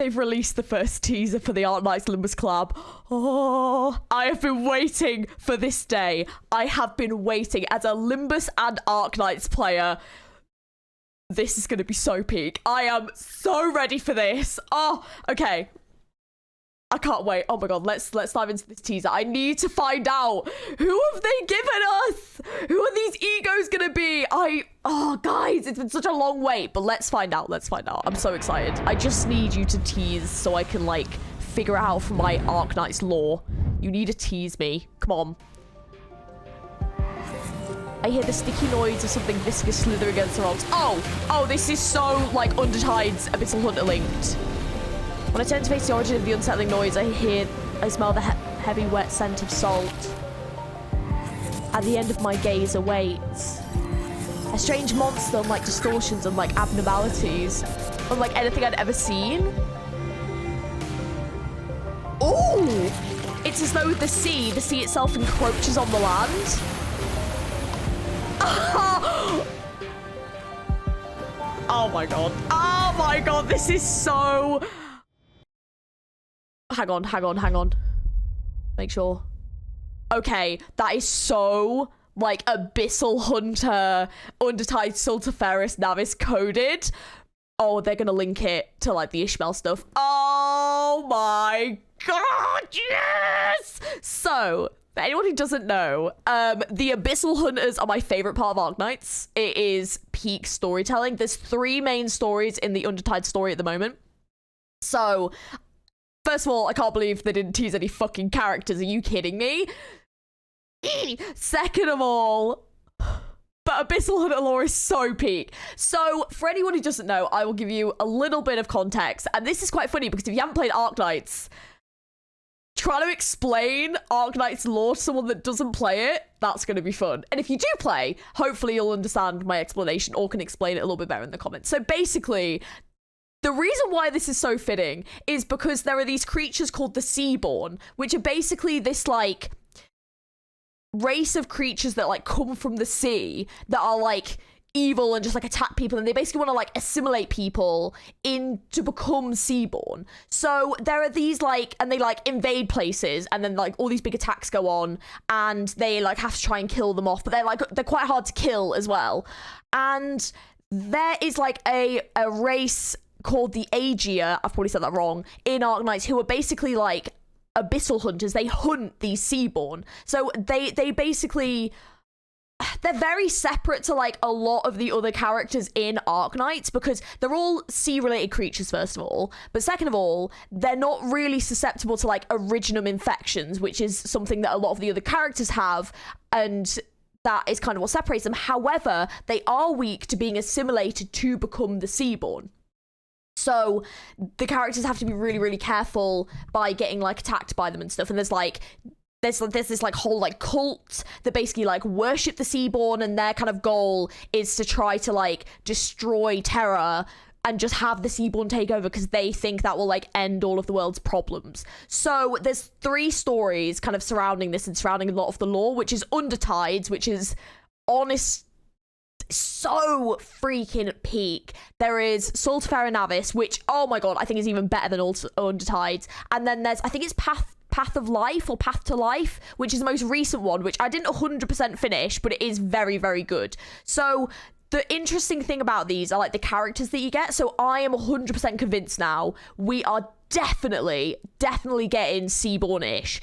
they've released the first teaser for the Arknights Limbus collab. Oh, I have been waiting for this day. I have been waiting as a Limbus and Arknights player. This is going to be so peak. I am so ready for this. Oh, okay. I can't wait. Oh my god, let's dive into this teaser. I need to find out, who have they given us? Who are these egos gonna be? Oh guys, it's been such a long wait, but let's find out. Let's find out. I'm so excited. I just need you to tease so I can like figure out from my Arknights lore. You need to tease me. Come on. I hear the sticky noise of something viscous slithering against the rocks. Oh, this is so like Undertide's Abyssal Hunter linked. When I turn to face the origin of the unsettling noise, I smell the heavy, wet scent of salt. At the end of my gaze awaits a strange monster, unlike distortions, unlike abnormalities, unlike anything I'd ever seen. Ooh! It's as though the sea itself encroaches on the land. Oh my god. Oh my god, this is so... Hang on. Make sure. Okay, that is so, like, Abyssal Hunter, Undertide, Sultiferous, Navis coded. Oh, they're gonna link it to, like, the Ishmael stuff. Oh my god, yes! So, for anyone who doesn't know, the Abyssal Hunters are my favorite part of Arknights. It is peak storytelling. There's 3 main stories in the Undertide story at the moment. So... First of all, I can't believe they didn't tease any fucking characters. Are you kidding me? Second of all, but Abyssal Hunter lore is so peak. So, for anyone who doesn't know, I will give you a little bit of context. And this is quite funny because if you haven't played Arknights, trying to explain Arknights lore to someone that doesn't play it, that's going to be fun. And if you do play, hopefully you'll understand my explanation or can explain it a little bit better in the comments. So basically... The reason why this is so fitting is because there are these creatures called the SEABORN, which are basically this, like, race of creatures that, like, come from the sea that are, like, evil and just, like, attack people. And they basically want to, like, assimilate people in to become SEABORN. So there are these, like, and they, like, invade places and then, like, all these big attacks go on and they, like, have to try and kill them off. But they're, like, they're quite hard to kill as well. And there is, like, a race... called the AAAAAAAA, I've probably said that wrong, in Arknights, who are basically like abyssal hunters. They hunt these SEABORN. So they basically, they're very separate to like a lot of the other characters in Arknights because they're all sea-related creatures, first of all. But second of all, they're not really susceptible to like originum infections, which is something that a lot of the other characters have, and that is kind of what separates them. However, they are weak to being assimilated to become the SEABORN. So the characters have to be really, really careful by getting like attacked by them and stuff. And there's this like whole like cult that basically like worship the SEABORN, and their kind of goal is to try to like destroy Terra and just have the SEABORN take over because they think that will like end all of the world's problems. So there's 3 stories kind of surrounding this and surrounding a lot of the lore, which is Undertides, which is honest. So freaking peak. There is Sultiferous Navis, which, oh my god, I think is even better than Undertides. And then there's, I think it's Path of Life or Path to Life, which is the most recent one, which I didn't 100% finish, but it is very, very good. So the interesting thing about these are like the characters that you get. So I am 100% convinced now we are definitely getting SEABORN-ish.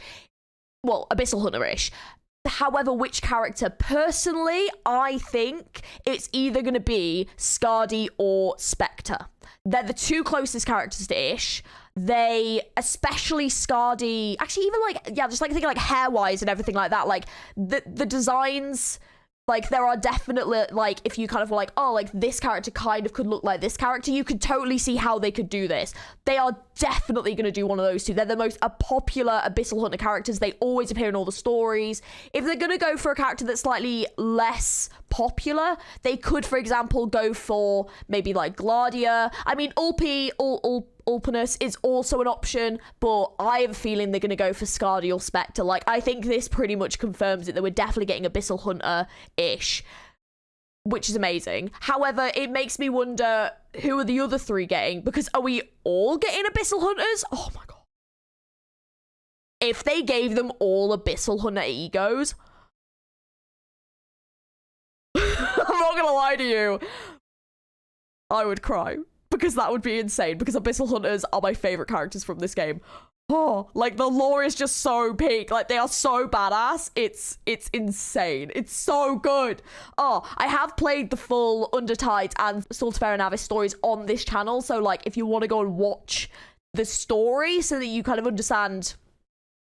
Well, Abyssal Hunter-ish. However, which character? Personally, I think it's either going to be Skadi or Spectre. They're the 2 closest characters to Ish. They, especially Skadi, actually even like, yeah, just like thinking like hair-wise and everything like that, like the designs... Like, there are definitely, like, if you kind of were like, oh, like, this character kind of could look like this character, you could totally see how they could do this. They are definitely going to do one of those 2. They're the most popular Abyssal Hunter characters. They always appear in all the stories. If they're going to go for a character that's slightly less popular, they could, for example, go for maybe, like, Gladia. I mean, Ulpinus is also an option, but I have a feeling they're going to go for Skadi or Spectre. Like, I think this pretty much confirms it, that we're definitely getting Abyssal Hunter-ish. which is amazing. However, it makes me wonder, who are the other 3 getting? Because are we all getting Abyssal Hunters? Oh my god. If they gave them all Abyssal Hunter egos, I'm not gonna lie to you, I would cry. Because that would be insane. Because Abyssal Hunters are my favorite characters from this game. Oh, like the lore is just so peak. Like they are so badass. It's insane. It's so good. Oh, I have played the full Undertide and Saltafare and Avis stories on this channel. So like if you want to go and watch the story so that you kind of understand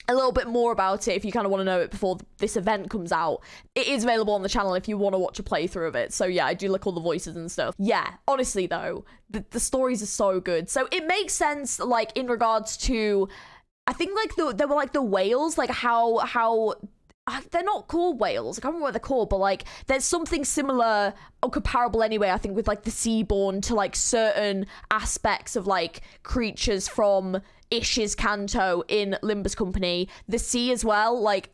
a little bit more about it, if you kind of want to know it before this event comes out, it is available on the channel if you want to watch a playthrough of it. So yeah, I do like all the voices and stuff. Yeah, honestly though, the stories are so good. So it makes sense, like in regards to, I think like they were like the whales, like how they're not called whales. I can't remember what they're called, but like there's something similar or comparable anyway, I think, with like the SEABORN to like certain aspects of like creatures from Ish's Kanto in Limbus Company. The sea as well, like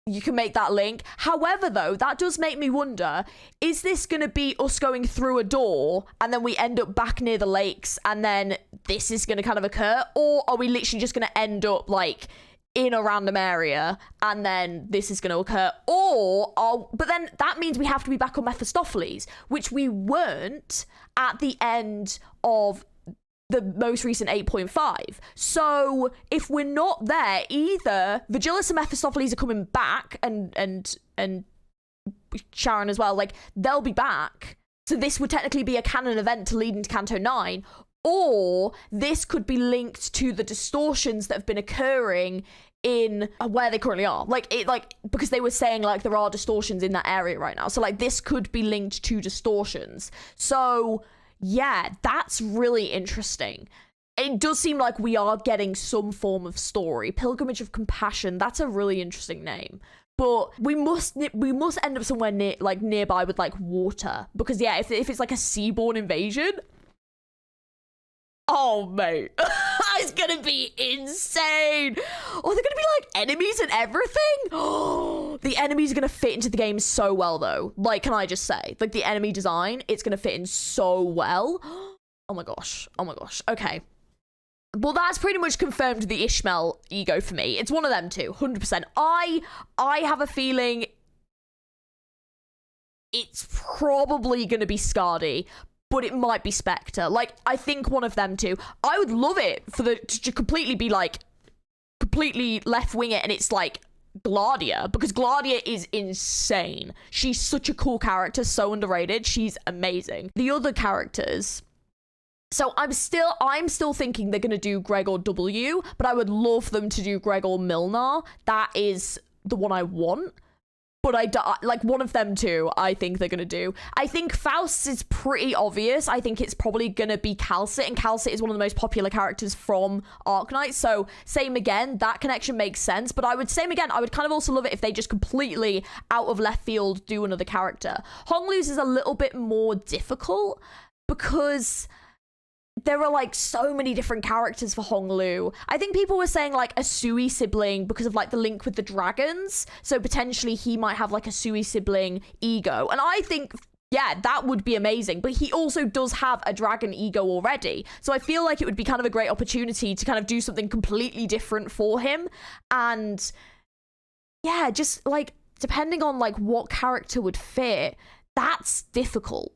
you can make that link. However though, that does make me wonder, is this gonna be us going through a door and then we end up back near the lakes and then this is gonna kind of occur? Or are we literally just gonna end up like in a random area and then this is going to occur? But then that means we have to be back on Mephistopheles, which we weren't at the end of the most recent 8.5. So if we're not there, either Vergilius and Mephistopheles are coming back and Sharon as well, like they'll be back. So this would technically be a canon event to lead into Canto 9, or this could be linked to the distortions that have been occurring in where they currently are. Because they were saying like there are distortions in that area right now. So like this could be linked to distortions. So yeah, that's really interesting. It does seem like we are getting some form of story. Pilgrimage of Compassion, that's a really interesting name. But we must end up somewhere nearby with like water. Because yeah, if it's like a seaborne invasion, oh, mate. It's gonna be insane. Oh, they're gonna be like enemies and everything. Oh, the enemies are gonna fit into the game so well, though. Like, can I just say, like the enemy design, it's gonna fit in so well. Oh my gosh. Oh my gosh. Okay. Well, that's pretty much confirmed the Ishmael ego for me. It's one of them too, 100%. I have a feeling it's probably gonna be Skadi, but it might be Spectre. Like, I think one of them too. I would love it for to completely be like, completely left wing it and it's like Gladia, because Gladia is insane. She's such a cool character, so underrated. She's amazing. The other characters, so I'm still thinking they're gonna do Gregor W, but I would love them to do Gregor Milnar. That is the one I want. But like one of them too, I think they're gonna do. I think Faust is pretty obvious. I think it's probably gonna be Calcit, and Calcit is one of the most popular characters from Arknights. So same again, that connection makes sense. But I would kind of also love it if they just completely out of left field do another character. Hongluz is a little bit more difficult because there are like so many different characters for Honglu. I think people were saying like a Sui sibling because of like the link with the dragons. So potentially he might have like a Sui sibling ego. And I think, yeah, that would be amazing. But he also does have a dragon ego already. So I feel like it would be kind of a great opportunity to kind of do something completely different for him. And yeah, just like depending on like what character would fit, that's difficult.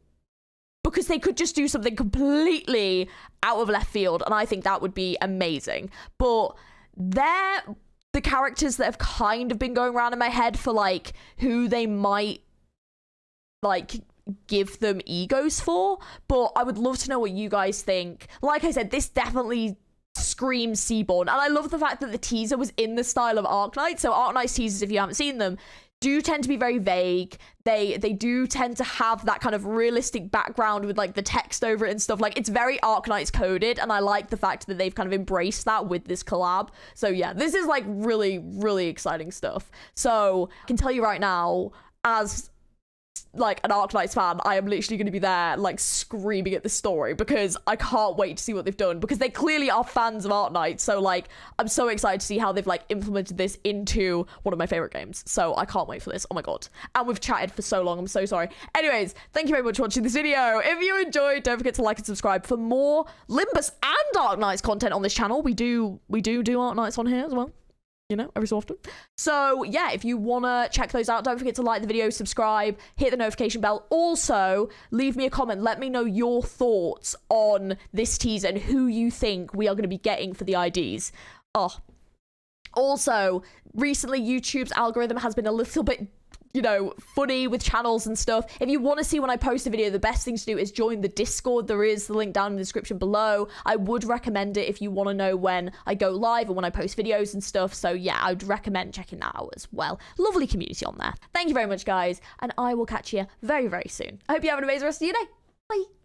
Because they could just do something completely out of left field, and I think that would be amazing. But they're the characters that have kind of been going around in my head for like who they might like give them egos for. But I would love to know what you guys think. Like I said, this definitely screams SEABORN, and I love the fact that the teaser was in the style of Arknights. So Arknights teasers, if you haven't seen them, do tend to be very vague. They do tend to have that kind of realistic background with like the text over it and stuff. Like it's very Arknights coded, and I like the fact that they've kind of embraced that with this collab. So yeah, this is like really, really exciting stuff. So I can tell you right now, as like an Arknights fan, I am literally going to be there like screaming at the story because I can't wait to see what they've done, because they clearly are fans of Arknights. So like I'm so excited to see how they've like implemented this into one of my favorite games. So I can't wait for this. Oh my god. And we've chatted for so long. I'm so sorry. Anyways, thank you very much for watching this video. If you enjoyed, don't forget to like and subscribe for more Limbus and Arknights content on this channel. We do Arknights on here as well, you know, every so often. So yeah, if you want to check those out, don't forget to like the video, subscribe, hit the notification bell. Also, leave me a comment. Let me know your thoughts on this teaser and who you think we are going to be getting for the IDs. Oh, also, recently YouTube's algorithm has been a little bit, you know, funny with channels and stuff. If you want to see when I post a video, the best thing to do is join the Discord. There is the link down in the description below. I would recommend it if you want to know when I go live and when I post videos and stuff. So yeah, I would recommend checking that out as well. Lovely community on there. Thank you very much, guys, and I will catch you very, very soon. I hope you have an amazing rest of your day. Bye.